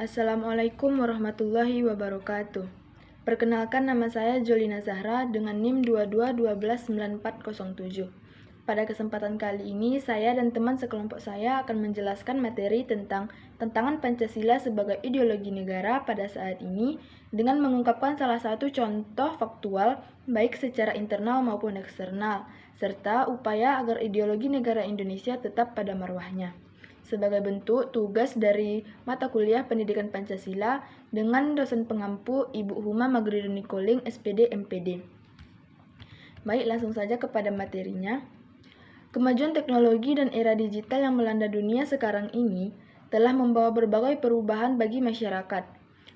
Assalamualaikum warahmatullahi wabarakatuh. Perkenalkan, nama saya Jolina Zahra dengan NIM 22129407. Pada kesempatan kali ini, saya dan teman sekelompok saya akan menjelaskan materi tentang tantangan Pancasila sebagai ideologi negara pada saat ini dengan mengungkapkan salah satu contoh faktual baik secara internal maupun eksternal, serta upaya agar ideologi negara Indonesia tetap pada marwahnya. Sebagai bentuk tugas dari mata kuliah Pendidikan Pancasila dengan dosen pengampu Ibu Huma Magriduni Koling, SPD MPD. Baik, langsung saja kepada materinya. Kemajuan teknologi dan era digital yang melanda dunia sekarang ini telah membawa berbagai perubahan bagi masyarakat.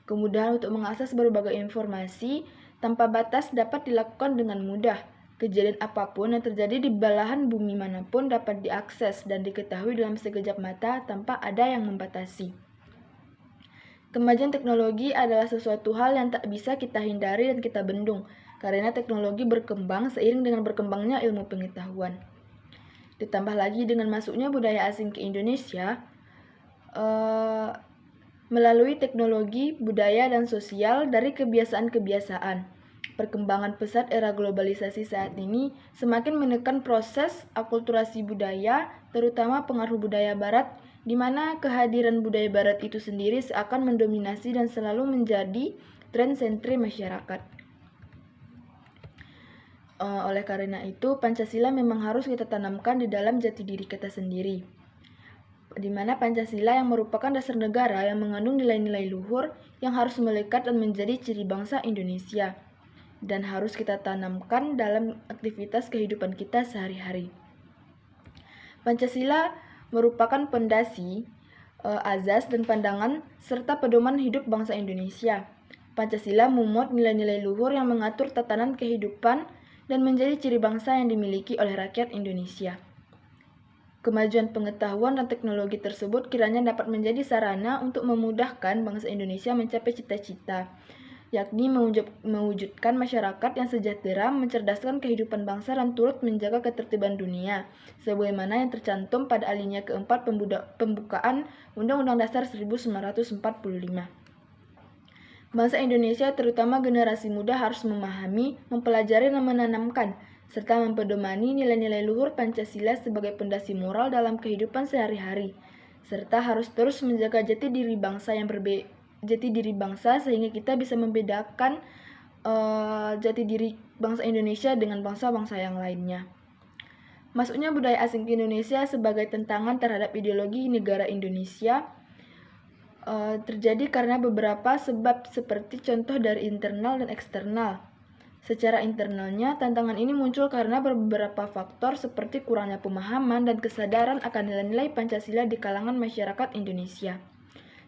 Kemudahan untuk mengakses berbagai informasi tanpa batas dapat dilakukan dengan mudah. Kejadian apapun yang terjadi di belahan bumi manapun dapat diakses dan diketahui dalam sekejap mata tanpa ada yang membatasi. Kemajuan teknologi adalah sesuatu hal yang tak bisa kita hindari dan kita bendung, karena teknologi berkembang seiring dengan berkembangnya ilmu pengetahuan. Ditambah lagi dengan masuknya budaya asing ke Indonesia, melalui teknologi, budaya, dan sosial dari kebiasaan-kebiasaan. Perkembangan pesat era globalisasi saat ini semakin menekan proses akulturasi budaya, terutama pengaruh budaya barat, di mana kehadiran budaya barat itu sendiri seakan mendominasi dan selalu menjadi tren sentri masyarakat. Oleh karena itu, Pancasila memang harus kita tanamkan di dalam jati diri kita sendiri, di mana Pancasila yang merupakan dasar negara yang mengandung nilai-nilai luhur yang harus melekat dan menjadi ciri bangsa Indonesia, dan harus kita tanamkan dalam aktivitas kehidupan kita sehari-hari. Pancasila merupakan pondasi, azas dan pandangan serta pedoman hidup bangsa Indonesia. Pancasila memuat nilai-nilai luhur yang mengatur tatanan kehidupan dan menjadi ciri bangsa yang dimiliki oleh rakyat Indonesia. Kemajuan pengetahuan dan teknologi tersebut kiranya dapat menjadi sarana untuk memudahkan bangsa Indonesia mencapai cita-cita, yakni mewujudkan masyarakat yang sejahtera, mencerdaskan kehidupan bangsa dan turut menjaga ketertiban dunia, sebagaimana yang tercantum pada alinea keempat pembukaan Undang-Undang Dasar 1945. Bangsa Indonesia, terutama generasi muda, harus memahami, mempelajari dan menanamkan, serta mempedomani nilai-nilai luhur Pancasila sebagai pondasi moral dalam kehidupan sehari-hari, serta harus terus menjaga jati diri bangsa sehingga kita bisa membedakan jati diri bangsa Indonesia dengan bangsa-bangsa yang lainnya. Masuknya budaya asing ke Indonesia sebagai tantangan terhadap ideologi negara Indonesia terjadi karena beberapa sebab seperti contoh dari internal dan eksternal. Secara internalnya, tantangan ini muncul karena beberapa faktor seperti kurangnya pemahaman dan kesadaran akan nilai-nilai Pancasila di kalangan masyarakat Indonesia.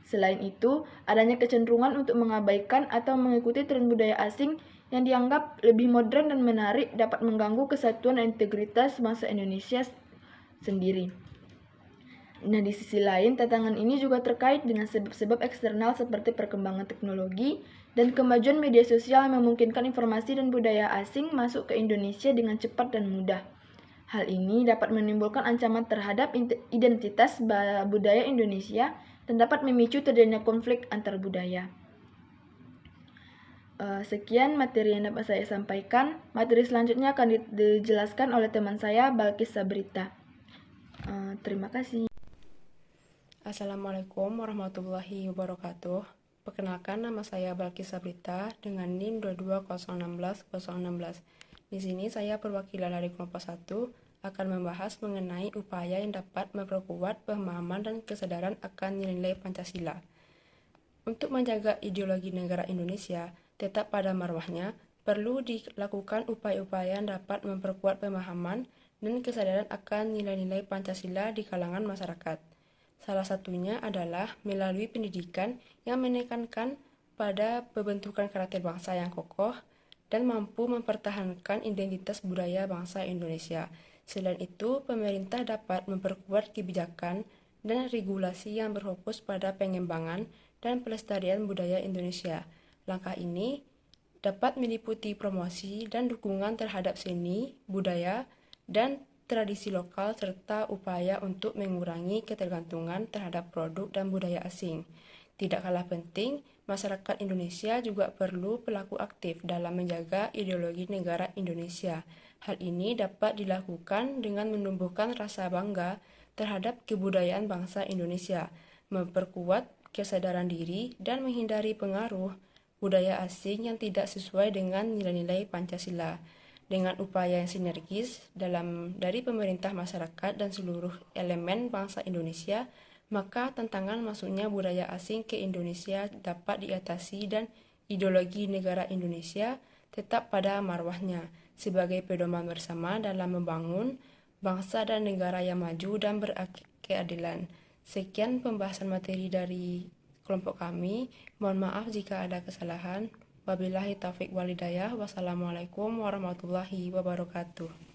Selain itu, adanya kecenderungan untuk mengabaikan atau mengikuti tren budaya asing yang dianggap lebih modern dan menarik dapat mengganggu kesatuan dan integritas bangsa Indonesia sendiri. Nah, di sisi lain, tantangan ini juga terkait dengan sebab-sebab eksternal seperti perkembangan teknologi dan kemajuan media sosial yang memungkinkan informasi dan budaya asing masuk ke Indonesia dengan cepat dan mudah. Hal ini dapat menimbulkan ancaman terhadap identitas budaya Indonesia dan dapat memicu terjadinya konflik antar budaya. Sekian materi yang dapat saya sampaikan. Materi selanjutnya akan dijelaskan oleh teman saya, Balkis Sabrita. Terima kasih. Assalamualaikum warahmatullahi wabarakatuh. Perkenalkan, nama saya Balkis Sabrita dengan NIM 22016-016. Di sini saya perwakilan dari kelompok 1 akan membahas mengenai upaya yang dapat memperkuat pemahaman dan kesadaran akan nilai-nilai Pancasila. Untuk menjaga ideologi negara Indonesia tetap pada marwahnya, perlu dilakukan upaya-upaya yang dapat memperkuat pemahaman dan kesadaran akan nilai-nilai Pancasila di kalangan masyarakat. Salah satunya adalah melalui pendidikan yang menekankan pada pembentukan karakter bangsa yang kokoh dan mampu mempertahankan identitas budaya bangsa Indonesia. Selain itu, pemerintah dapat memperkuat kebijakan dan regulasi yang berfokus pada pengembangan dan pelestarian budaya Indonesia. Langkah ini dapat meliputi promosi dan dukungan terhadap seni, budaya, dan tradisi lokal serta upaya untuk mengurangi ketergantungan terhadap produk dan budaya asing. Tidak kalah penting, masyarakat Indonesia juga perlu pelaku aktif dalam menjaga ideologi negara Indonesia. Hal ini dapat dilakukan dengan menumbuhkan rasa bangga terhadap kebudayaan bangsa Indonesia, memperkuat kesadaran diri, dan menghindari pengaruh budaya asing yang tidak sesuai dengan nilai-nilai Pancasila. Dengan upaya yang sinergis dari pemerintah, masyarakat, dan seluruh elemen bangsa Indonesia, maka tantangan masuknya budaya asing ke Indonesia dapat diatasi dan ideologi negara Indonesia tetap pada marwahnya sebagai pedoman bersama dalam membangun bangsa dan negara yang maju dan berkeadilan. Sekian pembahasan materi dari kelompok kami. Mohon maaf jika ada kesalahan. Wabillahi taufiq walhidayah. Wassalamualaikum warahmatullahi wabarakatuh.